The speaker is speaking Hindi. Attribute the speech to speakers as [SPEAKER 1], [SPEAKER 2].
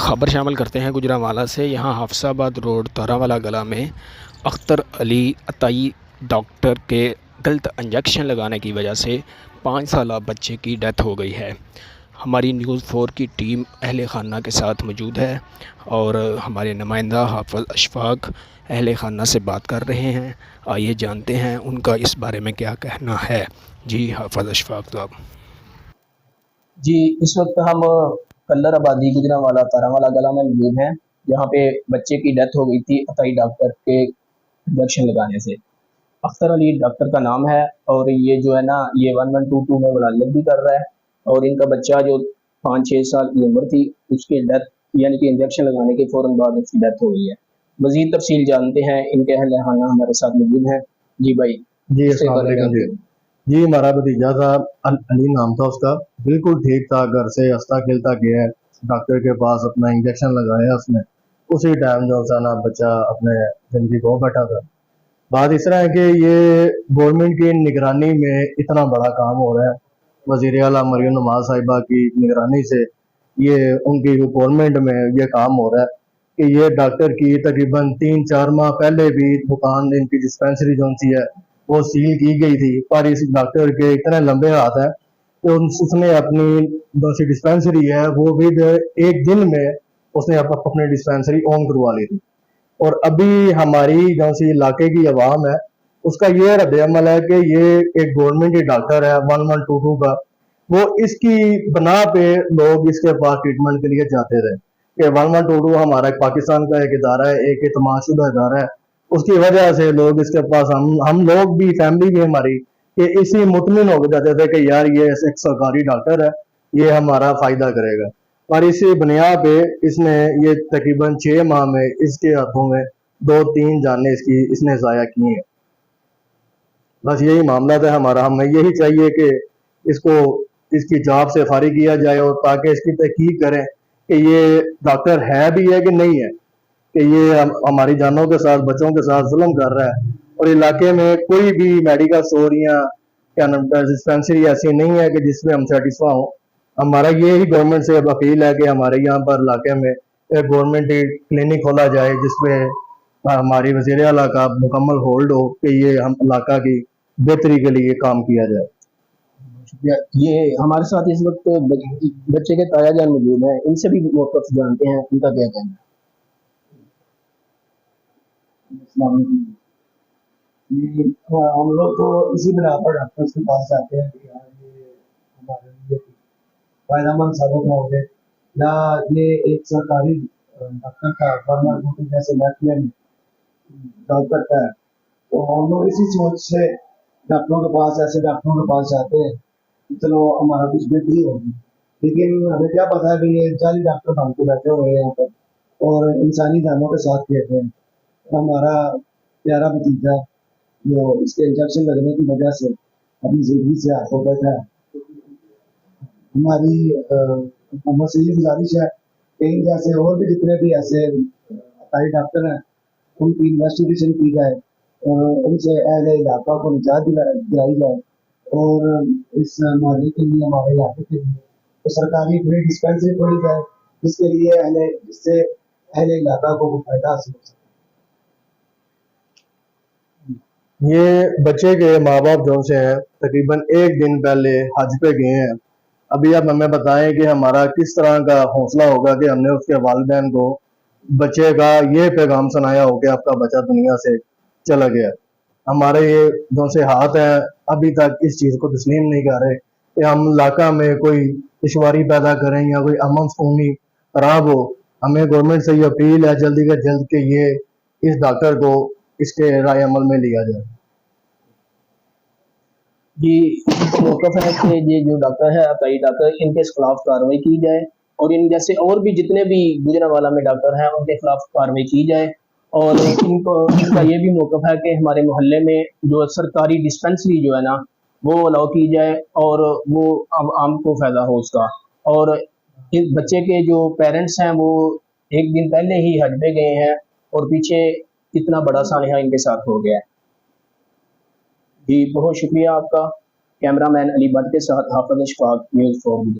[SPEAKER 1] खबर शामिल करते हैं गुजरांवाला से। यहाँ हफ्साबाद रोड तारावाला गला में अख्तर अली अताई डॉक्टर के गलत इंजेक्शन लगाने की वजह से 5 साला बच्चे की डेथ हो गई है। हमारी न्यूज़ 4 की टीम अहले खाना के साथ मौजूद है और हमारे नुमाइंदा हाफिज़ अशफाक अहले खाना से बात कर रहे हैं। आइए जानते हैं उनका इस बारे में क्या कहना है। जी हाफिज़ अशफाक साहब।
[SPEAKER 2] जी, इस वक्त हम कल्लर आबादी गुजरांवाला तारावाला गला में मौजूद हैं, जहाँ पे बच्चे की डेथ हो गई थी अताई डॉक्टर के इंजेक्शन लगाने से। अख्तर अली डॉक्टर का नाम है और ये जो है ना, ये 1122 में वलादत भी कर रहा है और इनका बच्चा जो 5-6 साल की उम्र थी, उसकी डेथ यानी कि इंजेक्शन लगाने के फ़ौरन बाद उसकी डेथ हो गई है। मज़ीद तफसील जानते हैं, इनके अहले खाना हमारे साथ मौजूद हैं। जी भाई।
[SPEAKER 3] जी अस्सलाम वालेकुम जी। जी हमारा भतीजा था, अली नाम था उसका, बिल्कुल ठीक था, घर से हंसता खेलता गया है, डॉक्टर के पास अपना इंजेक्शन लगाया उसने। उसी टाइम जो था ना बच्चा अपने जिंदगी को बैठा था। बात इस तरह है कि ये गवर्नमेंट की निगरानी में इतना बड़ा काम हो रहा है, वज़ीर आला मरियम नवाज साहिबा की निगरानी से ये उनकी गवर्नमेंट में ये काम हो रहा है कि ये डॉक्टर की तकरीबन 3-4 माह पहले भी दुकान, इनकी डिस्पेंसरी जो सी है वो सील की गई थी, पर इस डॉक्टर के इतने लंबे हाथ हैं कि उसने अपनी जो सी डिस्पेंसरी है वो भी एक दिन में उसने अपनी डिस्पेंसरी ऑन करवा ली थी। और अभी हमारी जो सी इलाके की आवाम है उसका ये रद्द अमल है कि ये एक गवर्नमेंट डॉक्टर है 1122 का, वो इसकी बना पे लोग इसके पास ट्रीटमेंट के लिए जाते थे कि 1122 हमारा पाकिस्तान का एक इदारा है, एक एतमादशुदा इदारा है। उसकी वजह से लोग इसके पास, हम लोग भी, फैमिली भी हमारी, कि इसी मुतमिन हो जाते थे कि यार ये एक सरकारी डॉक्टर है, ये हमारा फायदा करेगा। और इसी बुनियाद पे इसने ये तकरीबन 6 माह में इसके हाथों में 2-3 जानें इसने ज़ाया की हैं। बस यही मामला था हमारा। हमें यही चाहिए कि इसको इसकी जॉब से फारिग किया जाए और ताकि इसकी तहकीक करें कि ये डॉक्टर है भी है कि नहीं है, कि ये हमारी जानों के साथ, बच्चों के साथ जुल्म कर रहा है। और इलाके में कोई भी मेडिकल स्टोर या क्या नाम डिस्पेंसरी ऐसी नहीं है कि जिसमें हम सेटिस्फाई हों। हमारा ये ही गवर्नमेंट से अपील है कि हमारे यहाँ पर इलाके में एक गवर्नमेंट क्लिनिक खोला जाए जिसमें हमारी वज़ीर आला का मुकम्मल होल्ड हो कि ये हम इलाका की बेहतरी के लिए काम किया जाए।
[SPEAKER 2] ये हमारे साथ इस वक्त बच्चे के ताया जान मौजूद हैं, इनसे भी मौक़िफ़ जानते हैं, उनका क्या कहना है।
[SPEAKER 4] हम लोग तो इसी बिना पर डॉक्टर्स के पास जाते हैं कि यार ये हमारे लिए फायदेमंद साबित होंगे, या ये एक सरकारी डॉक्टर का गवर्नमेंट जैसे महकमे में जॉब करता है, तो हम लोग इसी सोच से डॉक्टरों के पास, ऐसे डॉक्टरों के पास जाते हैं कि चलो हमारा कुछ बेहतरी होगी। लेकिन हमें क्या पता है कि ये जाली डॉक्टर फालतू बैठे हुए हैं यहाँ पर और इंसानी जानों के साथ खेलते हैं। हमारा प्यारा भतीजा जो इसके इंजेक्शन लगने की वजह से अपनी जिंदगी से हाथ हो बैठा है। हमारी हुकूमत से ये गुजारिश है कि इन जैसे और भी जितने भी ऐसे अताई डॉक्टर हैं उनकी इन्वेस्टिगेशन की जाए और उनसे अहले इलाका को निजात दिलाई जाए और इस मोहल्ले के लिए, हमारे इलाके के लिए तो सरकारी फ्री डिस्पेंसरी खोली जाए जिससे अहले इलाका को फायदा हासिल हो सके।
[SPEAKER 3] ये बच्चे के माँ बाप जो से हैं तकरीबन एक दिन पहले हज पे गए हैं। अभी आप हमें बताएं कि हमारा किस तरह का हौसला होगा कि हमने उसके वालिदैन को बच्चे का ये पैगाम सुनाया हो कि आपका बच्चा दुनिया से चला गया। हमारे ये जो से हाथ हैं अभी तक इस चीज़ को तस्लीम नहीं कर रहे कि हम इलाका में कोई दुश्वारी पैदा करें या कोई अमन सुकूनी खराब हो। हमें गवर्नमेंट से ये अपील है जल्दी से जल्द कि ये इस डॉक्टर को इसके राय अमल में लिया जाए।
[SPEAKER 2] जी, इनको मौक़िफ़ है कि ये जो डॉक्टर है अताई डॉक्टर, इनके खिलाफ कार्रवाई की जाए और इन जैसे और भी जितने भी गुजरांवाला में डॉक्टर हैं उनके खिलाफ कार्रवाई की जाए। और इनका ये भी मौक़िफ़ है कि हमारे मोहल्ले में जो सरकारी डिस्पेंसरी जो है ना वो अलाउ की जाए और वो आम को फ़ायदा हो उसका। और इस बच्चे के जो पेरेंट्स हैं वो एक दिन पहले ही हज पे गए हैं और पीछे इतना बड़ा सानहा इनके साथ हो गया है। जी, बहुत शुक्रिया आपका। कैमरामैन अली भट्ट के साथ हाफिज़ अशफाक, न्यूज़ 4।